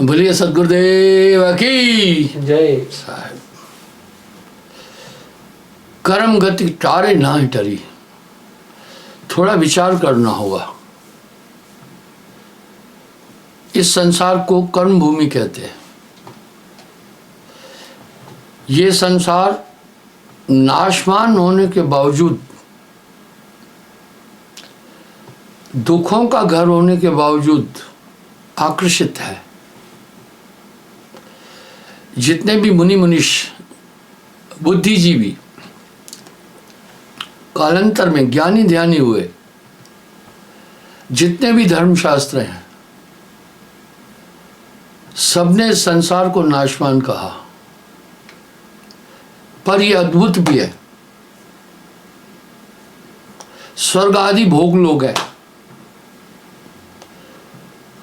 बोलिए सदगुरुदेव की जय। साहब। कर्म गति टारे ना ही टरी, थोड़ा विचार करना होगा। इस संसार को कर्म भूमि कहते हैं। ये संसार नाशवान होने के बावजूद, दुखों का घर होने के बावजूद आकर्षित है। जितने भी मुनि मुनीष बुद्धिजीवी कालांतर में ज्ञानी ध्यानी हुए, जितने भी धर्मशास्त्र हैं, सबने संसार को नाशवान कहा। पर यह अद्भुत भी है। स्वर्ग आदि भोग लोग हैं,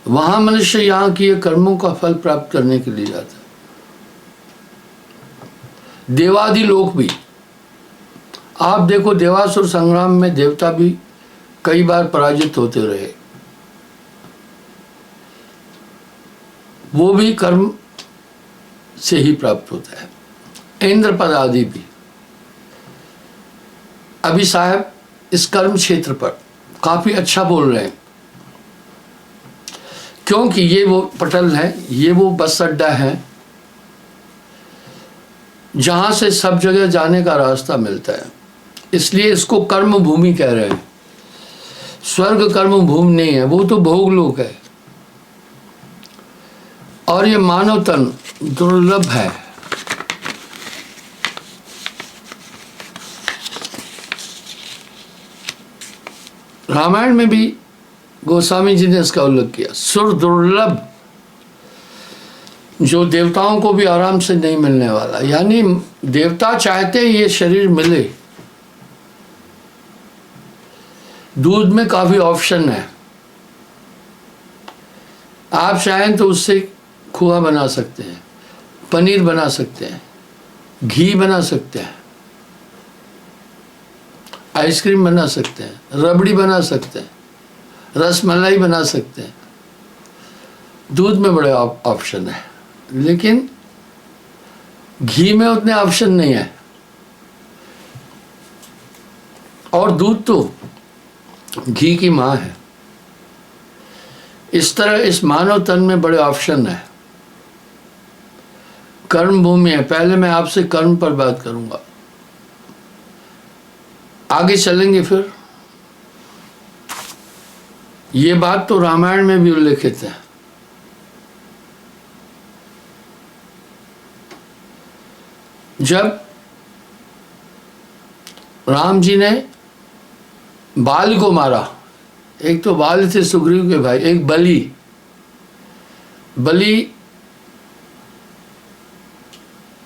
वहां मनुष्य यहां किए कर्मों का फल प्राप्त करने के लिए जाता है। देवादि लोक भी, आप देखो देवासुर संग्राम में देवता भी कई बार पराजित होते रहे, वो भी कर्म से ही प्राप्त होता है। इंद्र पद आदि भी। अभी साहब इस कर्म क्षेत्र पर काफी अच्छा बोल रहे हैं, क्योंकि ये वो पटल है, ये वो बस अड्डा है जहां से सब जगह जाने का रास्ता मिलता है। इसलिए इसको कर्म भूमि कह रहे हैं। स्वर्ग कर्म भूमि नहीं है, वो तो भोग लोक है। और ये मानव तन दुर्लभ है। रामायण में भी गोस्वामी जी ने इसका उल्लेख किया। सुर दुर्लभ, जो देवताओं को भी आराम से नहीं मिलने वाला। यानी देवता चाहते ये शरीर मिले। दूध में काफी ऑप्शन है, आप चाहें तो उससे खोआ बना सकते हैं, पनीर बना सकते हैं, घी बना सकते हैं, आइसक्रीम बना सकते हैं, रबड़ी बना सकते हैं, रसमलाई बना सकते हैं। दूध में बड़े ऑप्शन है, लेकिन घी में उतने ऑप्शन नहीं है। और दूध तो घी की मां है। इस तरह इस मानव तन में बड़े ऑप्शन है। कर्म भूमि है। पहले मैं आपसे कर्म पर बात करूंगा, आगे चलेंगे फिर। ये बात तो रामायण में भी उल्लेखित है। जब राम जी ने बाल को मारा, एक तो बाल थे सुग्रीव के भाई, एक बलि। बलि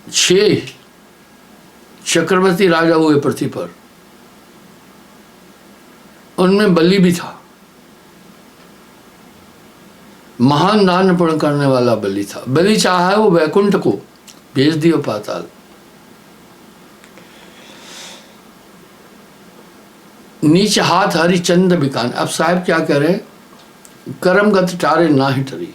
6 चक्रवर्ती राजा हुए पृथ्वी पर, उनमें बलि भी था। महान दान पुण्य करने वाला बलि था। बलि चाहा वो वैकुंठ को भेज दियो पाताल। नीच हाथ हरिचंद बिकान। अब साहब क्या कह रहे हैं? कर्म गत टारे ना ही टरी।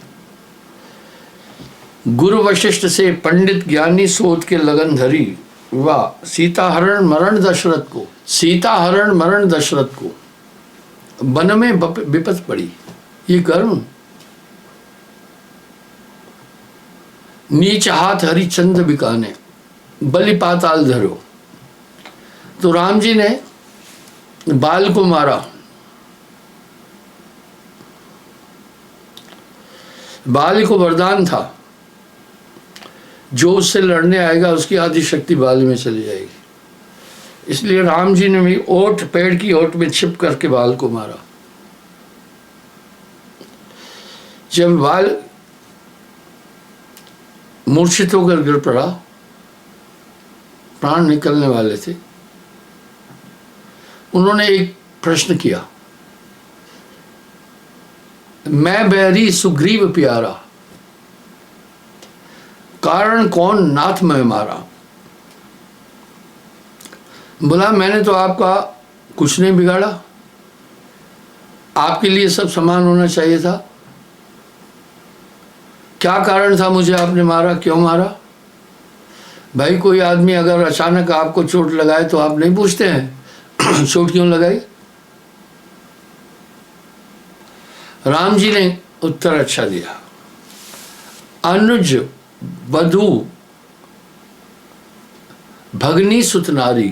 गुरु वशिष्ठ से पंडित ज्ञानी सोच के लगन धरी। वाह। सीता हरण मरण दशरथ को, सीता हरण मरण दशरथ को, वन में विपत पड़ी। ये कर्म। नीच हाथ हरिचंद बिकाने, बलि पाताल धरो। तो राम जी ने बाल को मारा। बाल को वरदान था, जो उससे लड़ने आएगा उसकी आधी शक्ति बाल में चली जाएगी। इसलिए राम जी ने भी ओट, पेड़ की ओट में छिप करके बाल को मारा। जब बाल मूर्छित होकर गिर पड़ा, प्राण निकलने वाले थे, उन्होंने एक प्रश्न किया, मैं बैरी सुग्रीव प्यारा, कारण कौन नाथ में मारा। बोला मैंने तो आपका कुछ नहीं बिगाड़ा, आपके लिए सब समान होना चाहिए था। क्या कारण था मुझे आपने मारा, क्यों मारा? भाई कोई आदमी अगर अचानक आपको चोट लगाए तो आप नहीं पूछते हैं चोट क्यों लगाई? राम जी ने उत्तर अच्छा दिया, अनुज बधू भगनी सुत नारी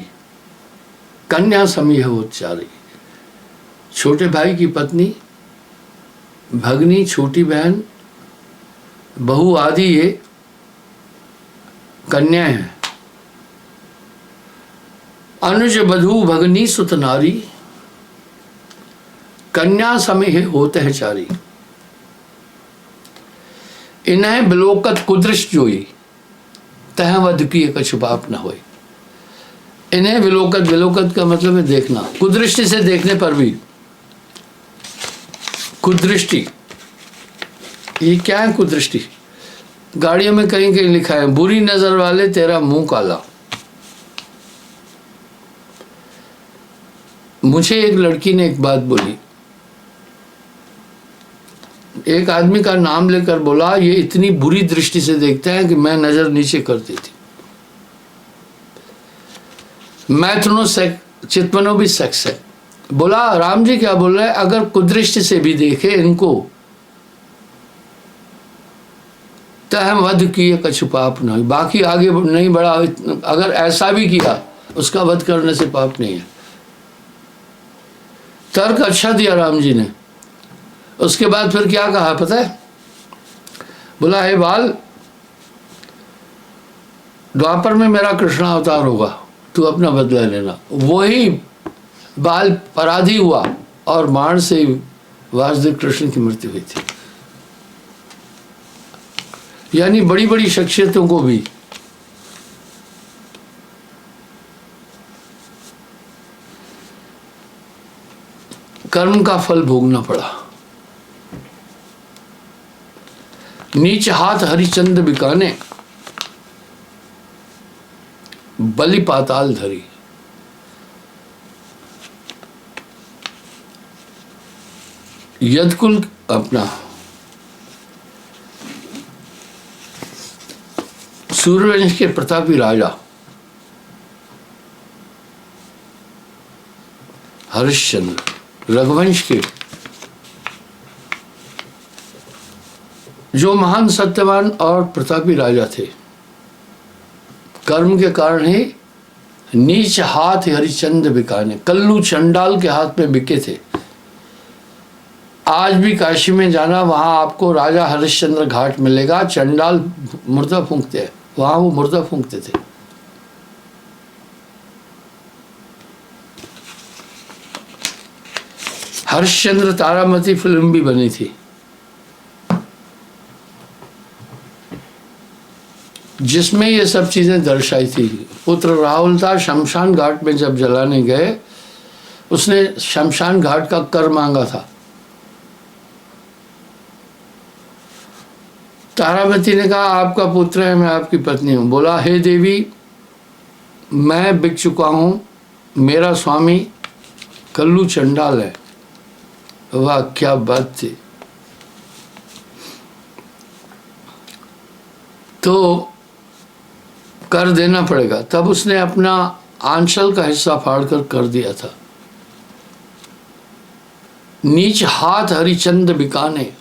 कन्या समीह उच्चारी। छोटे भाई की पत्नी, भगनी छोटी बहन, बहू आदि ये कन्या है। अनुज बधू भगनी सुत नारी कन्या समीह होते है चारी। इन्हें बिलोकत कुदृष्ट जोई तह वध की कछु पाप न होई। इन्हें विलोकत, विलोकत का मतलब है देखना, कुदृष्टि से देखने पर भी, कुदृष्टि ये क्या है? कुदृष्टि गाड़ियों में कहीं कहीं लिखा है, बुरी नजर वाले तेरा मुंह काला। मुझे एक लड़की ने एक बात बोली, एक आदमी का नाम लेकर बोला ये इतनी बुरी दृष्टि से देखता है कि मैं नजर नीचे कर देती। मैथनो चित्मनो भी सेक्स है। बोला राम जी क्या बोल रहे हैं, अगर कुदृष्टि से भी देखे इनको तो हम वध किए कछु पाप नहीं, बाकी आगे नहीं बढ़ा। अगर ऐसा भी किया उसका वध करने से पाप नहीं है। तर्क अच्छा दिया राम जी ने। उसके बाद फिर क्या कहा पता है? बोला हे बाल, द्वापर में मेरा कृष्णा अवतार होगा, तू अपना बदला लेना। वही बाल पराधी हुआ और बाण से वासुदेव कृष्ण की मृत्यु हुई थी। यानी बड़ी बड़ी शख्सियतों को भी कर्म का फल भोगना पड़ा। नीच हाथ हरिचंद बिकाने बलि पाताल धरी। यदकुल अपना सूर्यवंश के प्रतापी राजा हरिश्चंद्र, रघुवंश के जो महान सत्यवान और प्रतापी राजा थे, कर्म के कारण ही नीच हाथ हरिचंद बिकाने, कल्लू चंडाल के हाथ में बिके थे। आज भी काशी में जाना, वहां आपको राजा हरिश्चंद्र घाट मिलेगा। चंडाल मुर्दा फूंकते हैं, वहां वो मुर्दा फूंकते थे। हरिश्चंद्र तारामती फिल्म भी बनी थी, जिसमें ये सब चीजें दर्शाई थी। पुत्र राहुल था, शमशान घाट में जब जलाने गए, उसने शमशान घाट का कर मांगा था। तारामती ने कहा आपका पुत्र है, मैं आपकी पत्नी हूं। बोला हे देवी, मैं बिक चुका हूं, मेरा स्वामी कल्लू चंडाल है। वाह क्या बात थी। तो कर देना पड़ेगा। तब उसने अपना आंचल का हिस्सा फाड़कर कर दिया था। नीच हाथ हरिचंद बिकाने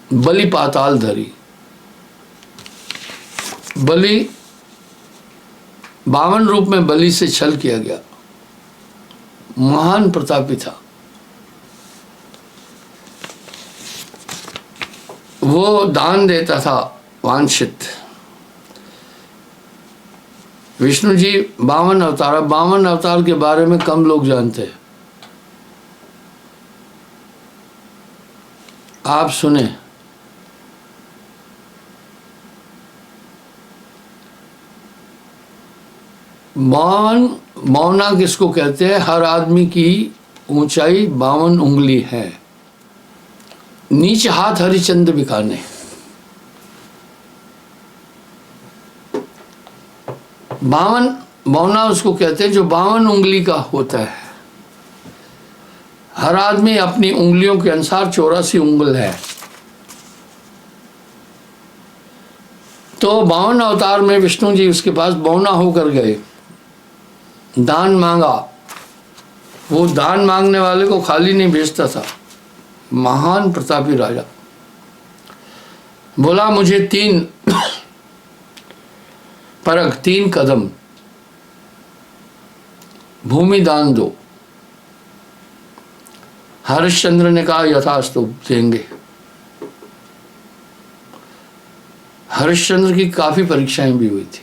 बलि पाताल धरी। बलि 52 रूप में बलि से छल किया गया। महान प्रतापी था वो, दान देता था वांछित। विष्णु जी 52 अवतार, 52 अवतार के बारे में कम लोग जानते हैं। आप सुने, मौना किसको कहते हैं? हर आदमी की ऊंचाई 52 उंगली है। नीच हाथ हरिचंद बिकाने, मौना उसको कहते हैं जो 52 उंगली का होता है। हर आदमी अपनी उंगलियों के अनुसार 84 उंगल है। तो 52 अवतार में विष्णु जी उसके पास बौना होकर गए, दान मांगा। वो दान मांगने वाले को खाली नहीं भेजता था। महान प्रतापी राजा बोला, मुझे 3 परग 3 कदम भूमि दान दो। हरिश्चंद्र ने कहा, यथास्तु देंगे। हरिश्चंद्र की काफी परीक्षाएं भी हुई थी।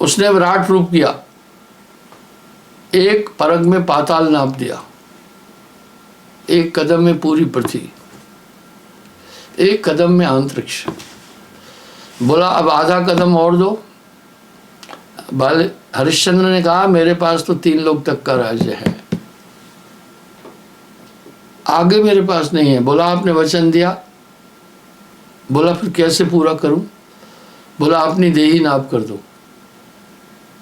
उसने विराट रूप किया, 1 परग में पाताल नाप दिया, 1 कदम में पूरी पृथ्वी, 1 कदम में अंतरिक्ष। बोला, अब आधा कदम और दो। हरिश्चंद्र ने कहा, मेरे पास तो 3 लोग तक का राज्य है, आगे मेरे पास नहीं है। बोला, आपने वचन दिया। बोला, फिर कैसे पूरा करूं? बोला, अपनी देही नाप कर दो।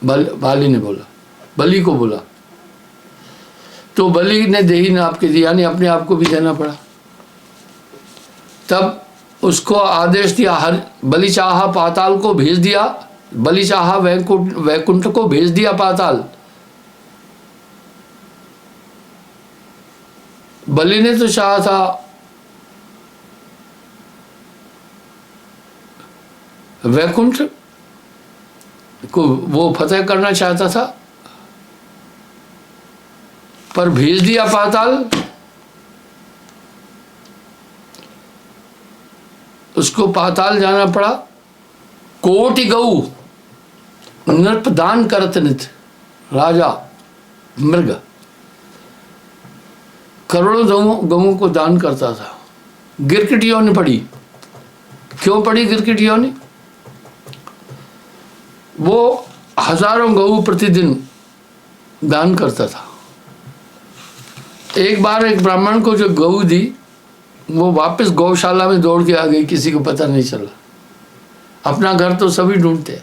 बाली ने बोला, बलि को बोला। तो बलि ने देही नाप के दिया, यानी अपने आप को भी देना पड़ा। तब उसको आदेश दिया, बलि चाहा पाताल को भेज दिया, बलि चाहा वैकुंठ को भेज दिया पाताल। बलि ने तो चाहा था वैकुंठ को, वो फतेह करना चाहता था, पर भेज दिया पाताल। उसको पाताल जाना पड़ा। कोटि गऊ नृप दान करत नित, राजा मृग करोड़ों गऊं को दान करता था। गिरगिट योनि पड़ी। क्यों पड़ी गिरगिट योनि? वो हजारों गऊ प्रतिदिन दान करता था। एक बार एक ब्राह्मण को जो गऊ दी, वो वापस गौशाला में दौड़ के आ गई, किसी को पता नहीं चला। अपना घर तो सभी ढूंढते।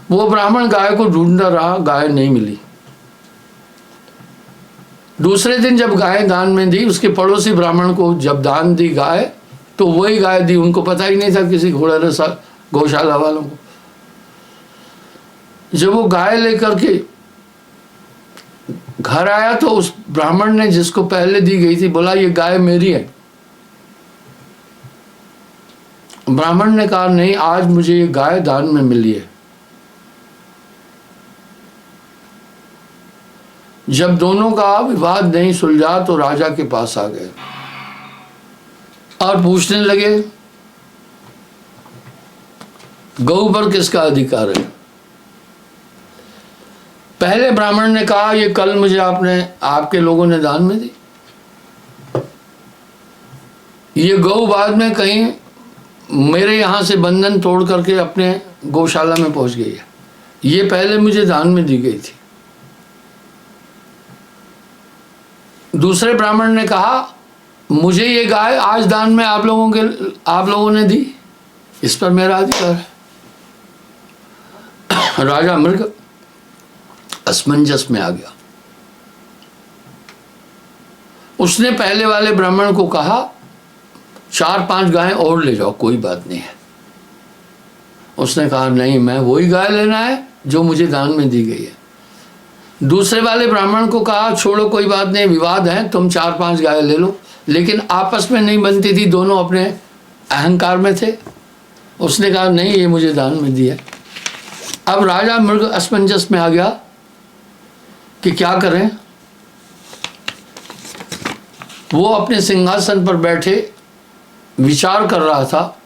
वो ब्राह्मण गाय को ढूंढता रहा, गाय नहीं मिली। दूसरे दिन जब गाय दान में दी, उसके पड़ोसी ब्राह्मण को जब दान दी गाय, तो वही गाय दी। उनको पता ही नहीं था किसी घोड़ा रसा गौशाला वालों को। जब वो गाय लेकर के घर आया तो उस ब्राह्मण ने, जिसको पहले दी गई थी, बोला, ये गाय मेरी है। ब्राह्मण ने कहा, नहीं, आज मुझे ये गाय दान में मिली है। जब दोनों का विवाद नहीं सुलझा तो राजा के पास आ गए और पूछने लगे, गऊ पर किसका अधिकार है? पहले ब्राह्मण ने कहा, ये कल मुझे आपके लोगों ने दान में दी। ये गऊ बाद में कहीं मेरे यहां से बंधन तोड़ करके अपने गौशाला में पहुंच गई है। ये पहले मुझे दान में दी गई थी। दूसरे ब्राह्मण ने कहा, मुझे ये गाय आज दान में आप लोगों ने दी, इस पर मेरा अधिकार है। राजा मृग असमंजस में आ गया। उसने पहले वाले ब्राह्मण को कहा, 4-5 गायें और ले जाओ, कोई बात नहीं है। उसने कहा, नहीं, मैं वही गाय लेना है जो मुझे दान में दी गई है। दूसरे वाले ब्राह्मण को कहा, छोड़ो, कोई बात नहीं, विवाद है, तुम 4-5 गाय ले लो। लेकिन आपस में नहीं बनती थी, दोनों अपने अहंकार में थे। उसने कहा, नहीं, ये मुझे दान में दी है। अब राजा मृग असमंजस में आ गया कि क्या करें। वो अपने सिंहासन पर बैठे विचार कर रहा था।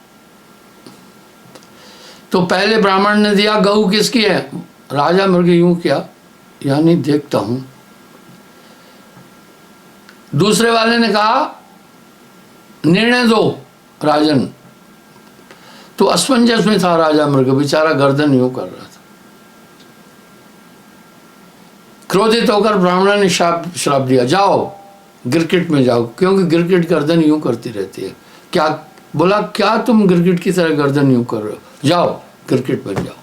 तो पहले ब्राह्मण ने दिया, गऊ किसकी है? राजा मृग यूं किया, यानी देखता हूं। दूसरे वाले ने कहा, निर्णय दो राजन। तो असमंजस में था राजा मृग, बेचारा गर्दन यूं कर रहा था। क्रोधित होकर ब्राह्मण ने श्राप दिया, जाओ गिरगिट में जाओ, क्योंकि गिरगिट गर्दन यूं करती रहती है। क्या बोला, क्या तुम गिरगिट की तरह गर्दन यूं कर रहे हो? जाओ गिरगिट बन जाओ।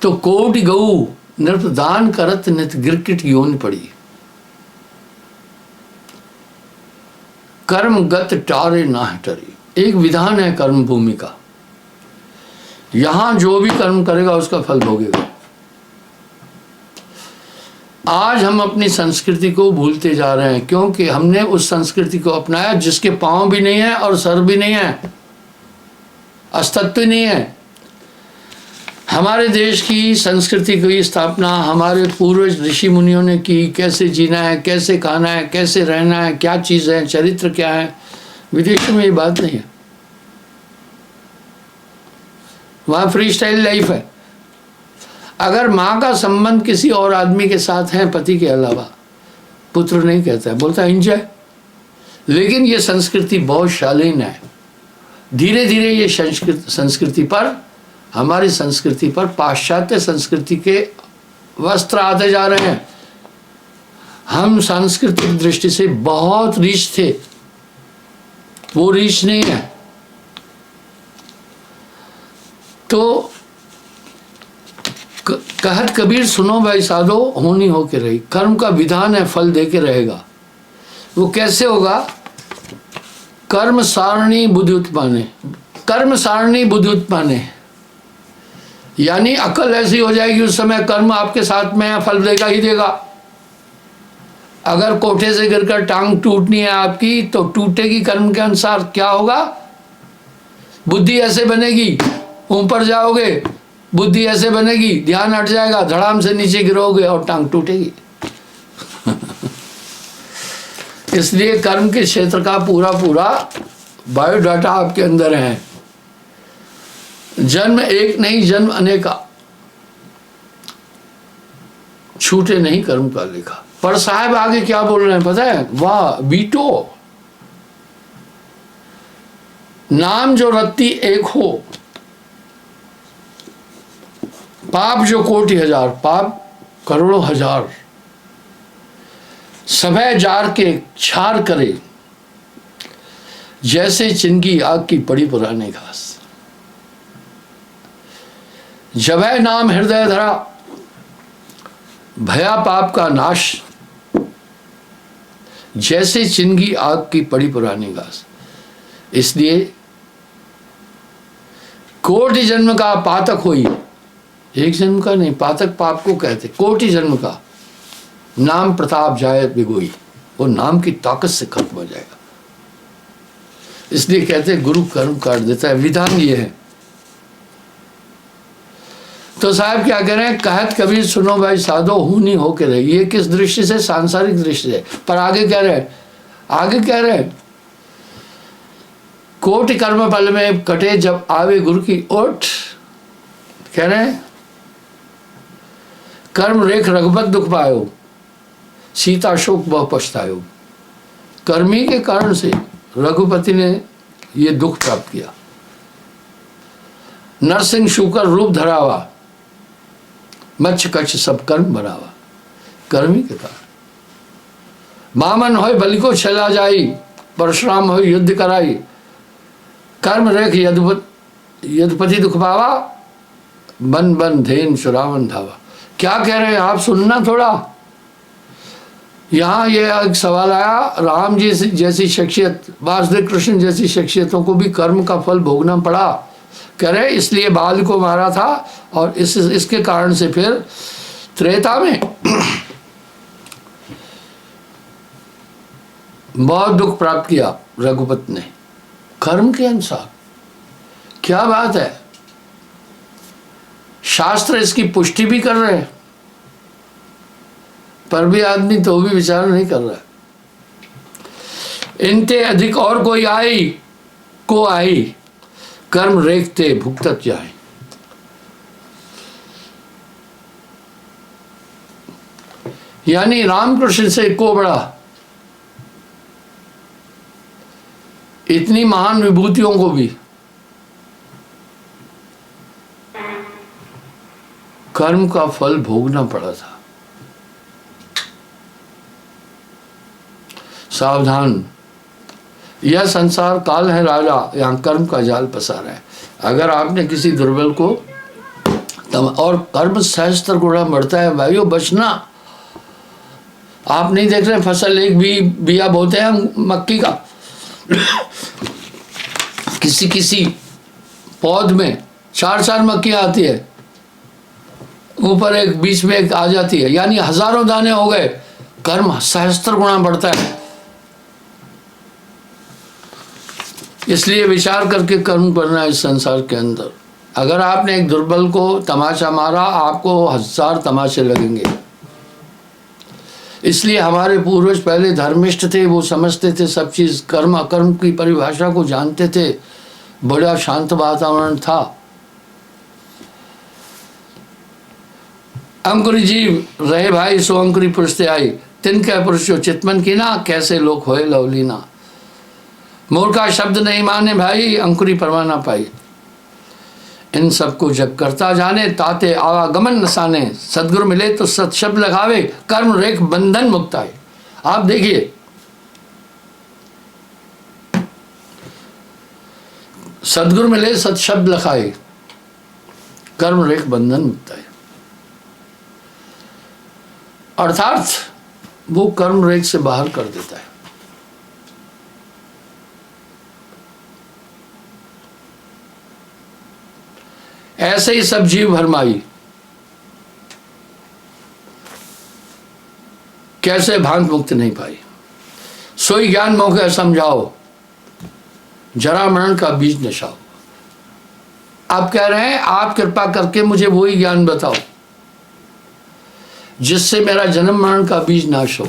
तो कोटि गऊ नृप दान करत नित, गिरगिट योनि पड़ी। कर्मगत टारे ना टरी। एक विधान है कर्म भूमि का, यहां जो भी कर्म करेगा उसका फल भोगेगा। आज हम अपनी संस्कृति को भूलते जा रहे हैं, क्योंकि हमने उस संस्कृति को अपनाया जिसके पांव भी नहीं है और सर भी नहीं है, अस्तित्व नहीं है। हमारे देश की संस्कृति की स्थापना हमारे पूर्वज ऋषि मुनियों ने की। कैसे जीना है, कैसे खाना है, कैसे रहना है, क्या चीज़ है, चरित्र क्या है। विदेशों में ये बात नहीं है, वहाँ फ्री स्टाइल लाइफ है। अगर माँ का संबंध किसी और आदमी के साथ है पति के अलावा, पुत्र नहीं कहता है, बोलता है एंजॉय। लेकिन ये संस्कृति बहुत शालीन है। धीरे धीरे ये संस्कृति पर, हमारी संस्कृति पर पाश्चात्य संस्कृति के वस्त्र आते जा रहे हैं। हम सांस्कृतिक दृष्टि से बहुत रीच थे, वो रीच नहीं है। तो कहत कबीर सुनो भाई साधो, होनी होके रही। कर्म का विधान है, फल दे के रहेगा। वो कैसे होगा? कर्म सारणी बुद्धि उत्पाने, कर्म सारणी बुद्धि उत्पाने, यानी अकल ऐसी हो जाएगी उस समय कर्म आपके साथ में है, फल देगा ही देगा। अगर कोठे से गिरकर टांग टूटनी है आपकी तो टूटेगी कर्म के अनुसार। क्या होगा? बुद्धि ऐसे बनेगी, ऊपर जाओगे, बुद्धि ऐसे बनेगी, ध्यान हट जाएगा, धड़ाम से नीचे गिरोगे और टांग टूटेगी। इसलिए कर्म के क्षेत्र का पूरा पूरा बायोडाटा आपके अंदर है। जन्म एक नहीं, जन्म अनेका, छूटे नहीं कर्म का लेखा। पर साहब आगे क्या बोल रहे हैं पता है? वाह बीटो, नाम जो रत्ती एक हो, पाप जो कोटि हजार, पाप करोड़ों हजार, सभय जार के छार करे, जैसे चिनकी आग की पड़ी पुराने घास। जबै नाम हृदय धरा, भया पाप का नाश, जैसे चिनकी आग की पड़ी पुरानी घास। इसलिए कोटि जन्म का पातक होई, एक जन्म का नहीं, पातक पाप को कहते, कोटि जन्म का नाम प्रताप जाए बिगोई, वो नाम की ताकत से खत्म हो जाएगा। इसलिए कहते गुरु कर्म काट देता है। विधान ये है। तो साहब क्या कह रहे हैं? कहत कबीर सुनो भाई साधो, हूनी होके रहे। ये किस दृष्टि से? सांसारिक दृष्टि से। पर आगे कह रहे हैं, आगे कह रहे हैं, कोटि कर्म फल में कटे जब आवे गुरु की ओट। कह रहे हैं कर्म रेख रघुपत दुख पायो, सीता शोक बहु पछतायो। कर्मी के कारण से रघुपति ने ये दुख प्राप्त किया। नरसिंह शूकर रूप धरावा, मच्छ कच्छ सब कर्म बनावा। कर्मी के कारण। बामन होय बलि को छला जाई, परशुराम होय युद्ध कराई। कर्म रेख यदुपति दुख पावा, बन बन धेन चुरावन धावा। क्या कह रहे हैं आप? सुनना थोड़ा। यहाँ ये एक सवाल आया, राम जी जैसी शख्सियत, वासुदेव कृष्ण जैसी शख्सियतों को भी कर्म का फल भोगना पड़ा। कह रहे इसलिए बाल को मारा था और इसके कारण से फिर त्रेता में बहुत दुख प्राप्त किया रघुपति ने, कर्म के अनुसार। क्या बात है! शास्त्र इसकी पुष्टि भी कर रहे हैं, पर भी आदमी तो भी विचार नहीं कर रहा है। इनते अधिक और कोई आई को आई, कर्म रेखते भुगतत जाए। यानी रामकृष्ण से को बड़ा, इतनी महान विभूतियों को भी कर्म का फल भोगना पड़ा था। सावधान, यह संसार काल है राजा, यहाँ कर्म का जाल पसारा है। अगर आपने किसी दुर्बल को और कर्म सहस्त्र गुणा बढ़ता है भाइयों, बचना। आप नहीं देख रहे फसल एक भी बिया बोते हैं मक्की का, किसी किसी पौध में 4 मक्खियाँ आती है, ऊपर एक बीच में एक आ जाती है, यानी हजारों दाने हो गए, कर्म सहस्त्र गुना बढ़ता है। इसलिए विचार करके कर्म करना इस संसार के अंदर। अगर आपने एक दुर्बल को तमाचा मारा, आपको 1000 तमाचे लगेंगे। इसलिए हमारे पूर्वज पहले धर्मिष्ठ थे, वो समझते थे सब चीज, कर्म अकर्म की परिभाषा को जानते थे, बड़ा शांत वातावरण था। अंकुरी जीव रहे भाई सो अंकुरी पुरुष ते आई, तिनके पुरुषो चितमन की ना, कैसे लोग होए लवलीना। मूर्खा शब्द नहीं माने भाई, अंकुरी परवाना पाई। इन सबको जग करता जाने, ताते आवागमन नसाने। सदगुरु मिले तो सत शब्द लगावे, कर्म रेख बंधन मुक्त आए। आप देखिए, सदगुरु मिले सत शब्द लगाए, कर्म रेख बंधन मुक्त आए। अर्थात वो कर्म रेख से बाहर कर देता है। ऐसे ही सब जीव भरमाई, कैसे भांत मुक्त नहीं पाई। सोई ज्ञान मौके समझाओ, जरा मरण का बीज नशाओ। आप कह रहे हैं आप कृपा करके मुझे वही ज्ञान बताओ जिससे मेरा जन्म मरण का बीज नाश हो।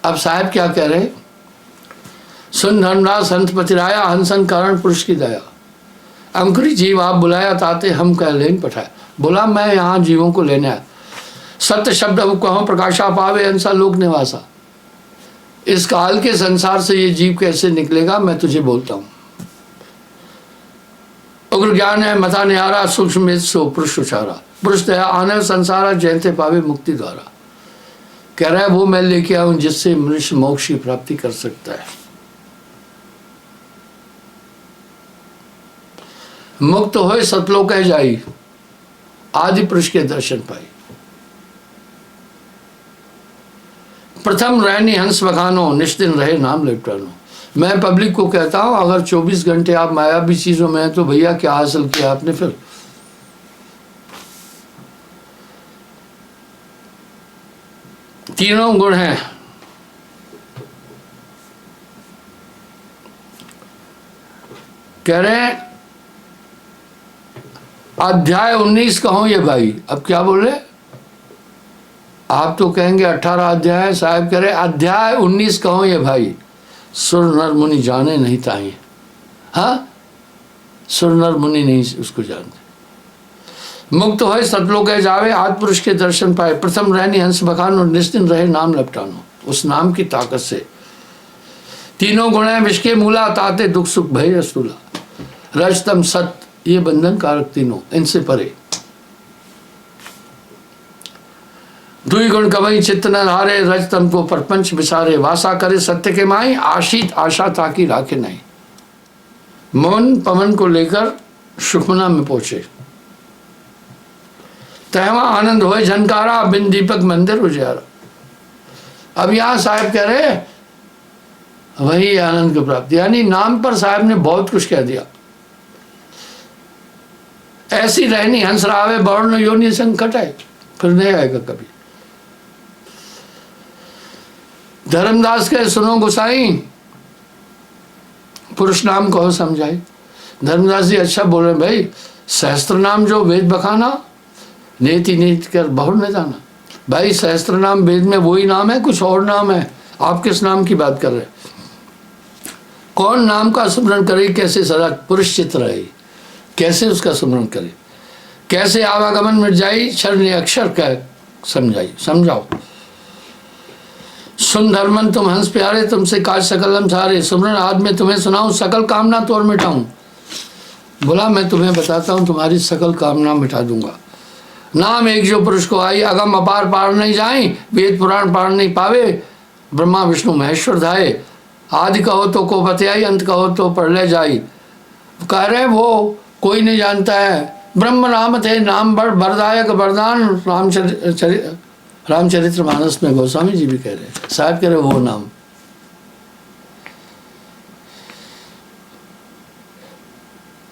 अब साहब क्या कह रहे हैं, सुन धर्मदास हंस पतिराया, हंसन कारण पुरुष की दया। अंकुरी जीव आप बुलाया, ताते हम कह लेन पठाया। बोला मैं यहाँ जीवों को लेने आया। सत्य शब्द अब कहो प्रकाशा पावे, हंसा लोक निवासा। इस काल के संसार से ये जीव कैसे निकलेगा, मैं तुझे बोलता हूँ। उग्र ज्ञान है मथा निहारा, सूक्ष्म सो पुरुष उचारा। पुरुष दया आने संसारा, जयते पावे मुक्ति द्वारा। कह रहा है वो मैं लेके आऊं जिससे मनुष्य मोक्ष की प्राप्ति कर सकता है। मुक्त होए सतलोक कह जाई, आदि पुरुष के दर्शन पाई। प्रथम रहनी हंस बखानो, निष्दिन रहे नाम लिपटानो। मैं पब्लिक को कहता हूं अगर 24 घंटे आप मायावी चीजों में हैं तो भैया क्या हासिल किया आपने फिर। तीनों गुण हैं, कह रहे हैं अध्याय 19 कहो ये भाई। अब क्या बोल रहे, आप तो कहेंगे 18 अध्याय, साहब कह रहे अध्याय 19 कहो ये भाई। सुर नर मुनि जाने नहीं ताई। हाँ, सुर नर मुनि नहीं उसको जानते। मुक्त होए सतलोक कह जावे, आदि पुरुष के दर्शन पाए। प्रथम रहनी हंस बखानो, निस्दिन रहे नाम लपटानो। उस नाम की ताकत से तीनों गुण है विष के मूला, ताते दुख सुख भय रसूला। रजतम सत ये बंधन कारक तीनों, इनसे परे। दुई गुण कवई चित्त न हारे, रजतम को परपंच विसारे। वासा करे सत्य के माई, आशीत आशा ताकि राखे नहीं। मन पवन को लेकर सुखमना में पहुंचे, तहवा आनंद होए झनकारा, बिन दीपक मंदिर उजियारा। अब यहां साहब कह रहे वही आनंद की प्राप्ति, यानी नाम पर साहब ने बहुत कुछ कह दिया। ऐसी रहनी हंस रावे, वर्ण योनि संकट है, फिर नहीं आएगा कभी। धर्मदास के सुनो गुसाई, पुरुष नाम कहो समझाई। धर्मदास जी अच्छा बोल रहे भाई, सहस्त्र नाम जो वेद बखाना, नेति नीति कर बहुर न जाना। भाई सहस्त्र नाम वेद में वही नाम है, कुछ और नाम है। आप किस नाम की बात कर रहे हैं? कौन नाम का स्मरण करे, कैसे सदा पुरुष चित्त रहे, कैसे उसका स्मरण करे, कैसे आवागमन मिट जाई, क्षर अक्षर कह समझाई। समझाओ। सुन धर्मन तुम हंस प्यारे, तुमसे काज सकलम सारे। सुमरन आज में तुम्हें सुनाऊं, सकल कामना तोड़ मिटाऊं। बोला मैं तुम्हें बताता हूं, तुम्हारी सकल कामना मिटा दूंगा। नाम एक जो पुरुष को आई, अगम अपार पार नहीं जाए, वेद पुराण पार नहीं पावे। ब्रह्मा विष्णु महेश्वर धाये, आदि कहो तो को बतियाई, अंत कहो तो प्रलय जाई। कह रहे वो कोई नहीं जानता है। ब्रह्म नाम थे नाम बड़ वरदायक वरदान। रामचरित्र मानस में गोस्वामी जी भी कह रहे हैं, साहब कह रहे वो नाम।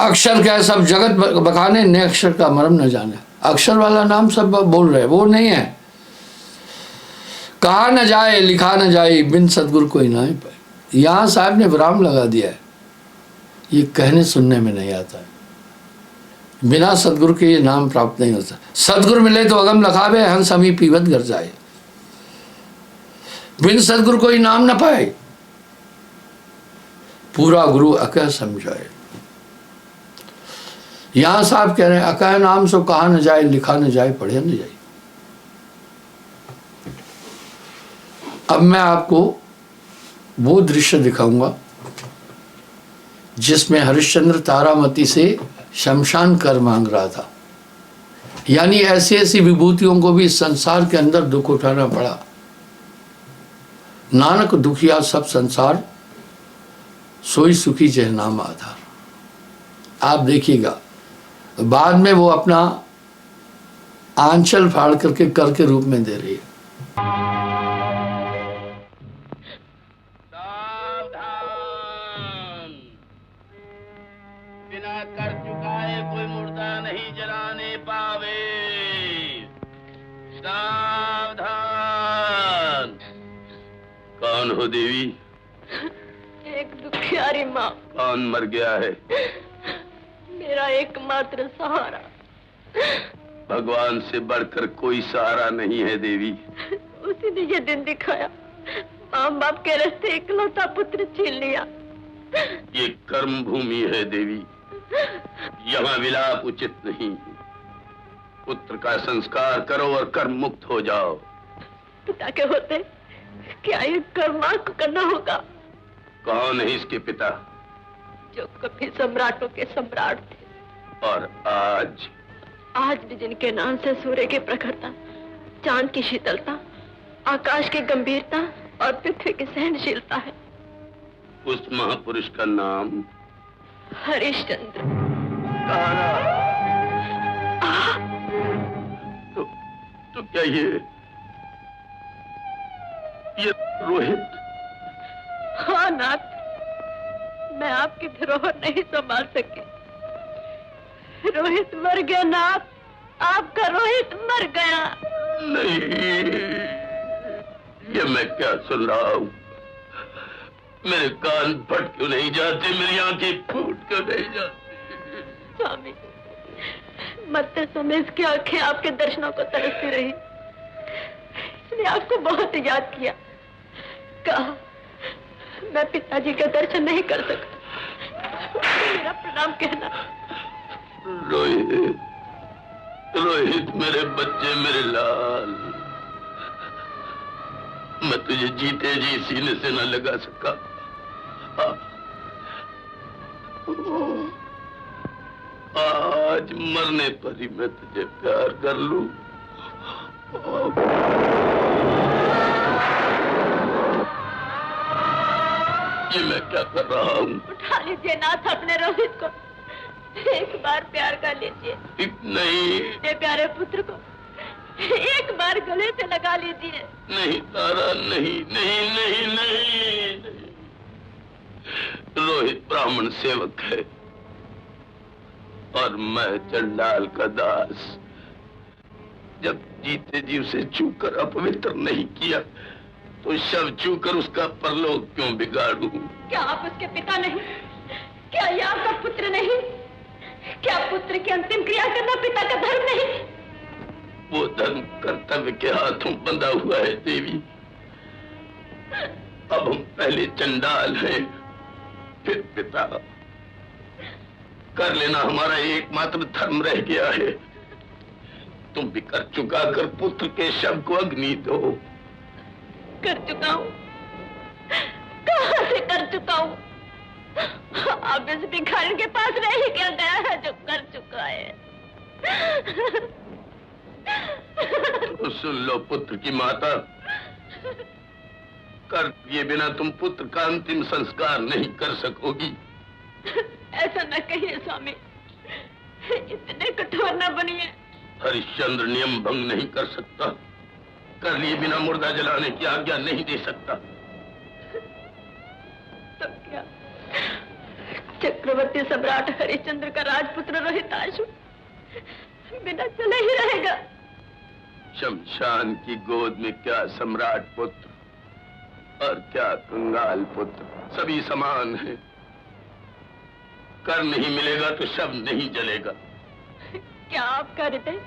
अक्षर क्या है, सब जगत बखाने, ने अक्षर का मर्म न जाने। अक्षर वाला नाम सब बोल रहे, वो नहीं है। कहा न जाए लिखा न जाए, बिन सदगुरु कोई ना पाए। यहां साहब ने विराम लगा दिया है, ये कहने सुनने में नहीं आता है। बिना सदगुरु के ये नाम प्राप्त नहीं होता। सदगुरु मिले तो अगम लखावे, हंस हमी पीवत गर जाए। बिन सदगुरु कोई नाम न पाए, पूरा गुरु अकह समझाए। यहां साहब कह रहे हैं अकह नाम सो कहा न जाए, लिखा न जाए, पढ़े न जाए। अब मैं आपको वो दृश्य दिखाऊंगा जिसमें हरिश्चंद्र तारामती से शमशान कर मांग रहा था। यानी ऐसी ऐसी विभूतियों को भी इस संसार के अंदर दुख उठाना पड़ा। नानक दुखिया सब संसार, सोई सुखी जय नाम आधार। आप देखिएगा, बाद में वो अपना आंचल फाड़ करके कर के रूप में दे रही है। सावधान, बिना कर चुकाए कोई मुर्दा नहीं जलाने पावे। सावधान। कौन हो देवी? एक दुखियारी माँ। कौन मर गया है? मेरा एकमात्र सहारा। भगवान से बढ़कर कोई सहारा नहीं है देवी। उसी ने ये दिन दिखाया, माँ बाप के रास्ते इकलौता पुत्र छीन लिया। ये कर्म भूमि है देवी, यहाँ विलाप उचित नहीं। पुत्र का संस्कार करो और कर्म मुक्त हो जाओ। पिता के होते क्या ये कर्म माँ को करना होगा? कौन है इसके पिता? जो कभी सम्राटों के सम्राट थे। और आज भी जिनके नाम से सूर्य की प्रखरता, चांद की शीतलता, आकाश की गंभीरता और पृथ्वी की सहनशीलता है। उस महापुरुष का नाम हरिश्चंद्र। तो क्या ये रोहित? हाँ नाथ, मैं आपकी धरोहर नहीं संभाल सकी। रोहित मर गया नाथ, आपका रोहित मर गया। नहीं, ये मैं क्या सुन रहा हूँ? मेरे कान फट क्यों नहीं जाते, मेरी आंखें फूट क्यों नहीं जाती? स्वामी, मरते समय इसकी आंखें आपके दर्शनों को तरसती रही, इसलिए आपको बहुत याद किया। कहा मैं पिताजी के दर्शन नहीं कर सकता, मेरा प्रणाम कहना। रोहित, रोहित मेरे बच्चे, मेरे लाल, मैं तुझे जीते जी सीने से न लगा सका। आज मरने पर ही मैं तुझे प्यार कर लूं। ये मैं क्या कर रहा हूँ? उठा लीजिए नाथ अपने रोहित को, एक बार प्यार कर लीजिए। नहीं, अपने प्यारे पुत्र को एक बार गले से लगा लीजिए। नहीं तारा, नहीं नहीं नहीं नहीं, नहीं। रोहित ब्राह्मण सेवक है और मैं चंडाल का दास। जब जीते जी उसे छूकर अपवित्र नहीं किया तो शव छूकर उसका परलोक क्यों बिगाड़ूं? क्या आप उसके पिता नहीं? क्या ये आपका पुत्र नहीं? क्या पुत्र की अंतिम क्रिया करना पिता का धर्म नहीं? वो धर्म कर्तव्य के हाथों बंधा हुआ है देवी। अब हम पहले चंडाल हैं, फिर पिता। कर लेना हमारा एकमात्र धर्म रह गया है। तुम भी कर चुका कर पुत्र के शव को अग्नि दो। कर चुका हूँ, कहाँ से कर चुका हूँ? अब इस भिखारी के पास रह ही क्या गया है जो कर चुका है? तो सुन लो पुत्र की माता, कर ये बिना तुम पुत्र का अंतिम संस्कार नहीं कर सकोगी। ऐसा न कहिए स्वामी, इतने कठोर न बनिए। हरिश्चंद्र नियम भंग नहीं कर सकता, कर लिए बिना मुर्दा जलाने की आज्ञा नहीं दे सकता। तब क्या चक्रवर्ती सम्राट हरिश्चंद्र का राजपुत्र रोहिताशु बिना चले ही रहेगा। शमशान की गोद में क्या सम्राट पुत्र और क्या कंगाल पुत्र, सभी समान हैं। कर नहीं मिलेगा तो शव नहीं जलेगा। क्या आपका हृदय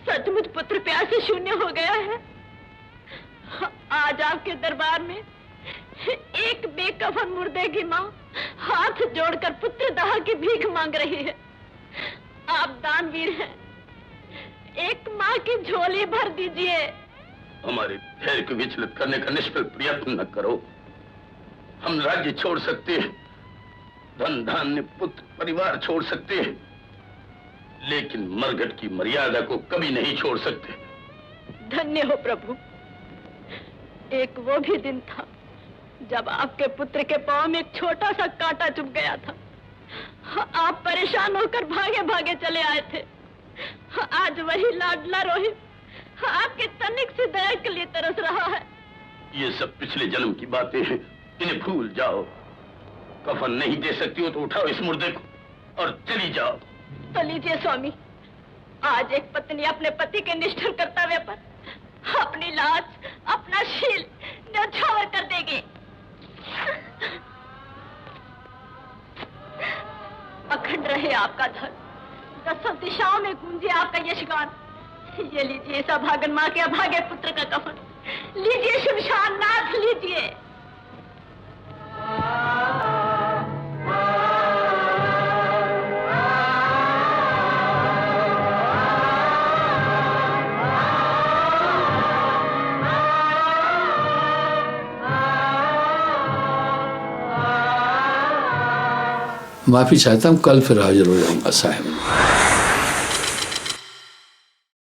सचमुच पुत्र प्यार से शून्य हो गया है? आज आपके दरबार में एक बेकफन मुर्दे की माँ हाथ जोड़कर पुत्र दाह की भीख मांग रही है। आप दानवीर हैं, एक माँ की झोली भर दीजिए। हमारे धैर्य को विचलित करने का निष्फल प्रयत्न न करो। हम राज्य छोड़ सकते हैं, धन धान्य पुत्र परिवार छोड़ सकते हैं, लेकिन मरघट की मर्यादा को कभी नहीं छोड़ सकते। धन्य हो प्रभु। एक वो भी दिन था जब आपके पुत्र के पांव में एक छोटा सा कांटा चुभ गया था। आप परेशान होकर भागे भागे चले आए थे। आज वही लाडला रोहित आपके तनिक से दया के लिए तरस रहा है। ये सब पिछले जन्म की बातें हैं, इन्हें भूल जाओ। कफन नहीं दे सकती हो तो उठाओ इस मुर्दे को और चली जाओ। तो लीजिए स्वामी, आज एक पत्नी अपने पति के निष्ठुर कर्तव्य पर अपनी लाज, अपना शील न्यौछावर कर देगी। अखंड रहे आपका धन, दसों दिशाओं में गूंजे आपका यशगान। ये लीजिए इस अभागन माँ के अभागे पुत्र का कफन, लीजिए शमशान नाथ, लीजिए। माफी चाहता हूँ, कल फिर हाजिर हो जाऊंगा साहब।